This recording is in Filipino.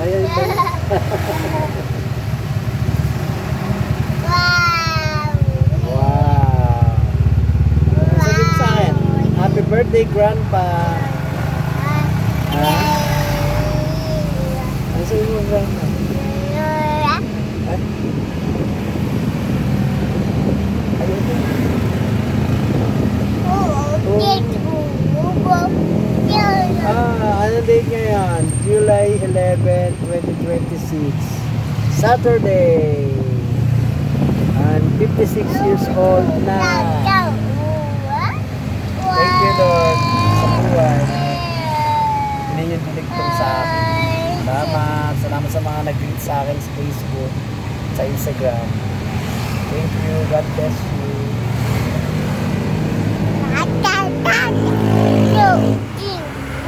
Ayan pa. Wow. Sabihin sa akin, happy birthday, Grandpa. Ha? Ano sabihin mo, Grandpa? Ha? Ayun na. Ano date ngayon? July 11, 2026. Saturday. And 56 years old na. Thank you, Lord, sa buhay. Hindi yung diligtong sa akin. Salamat. Salamat sa mga nag-greet sa akin sa Facebook, sa Instagram. Thank you. God bless you.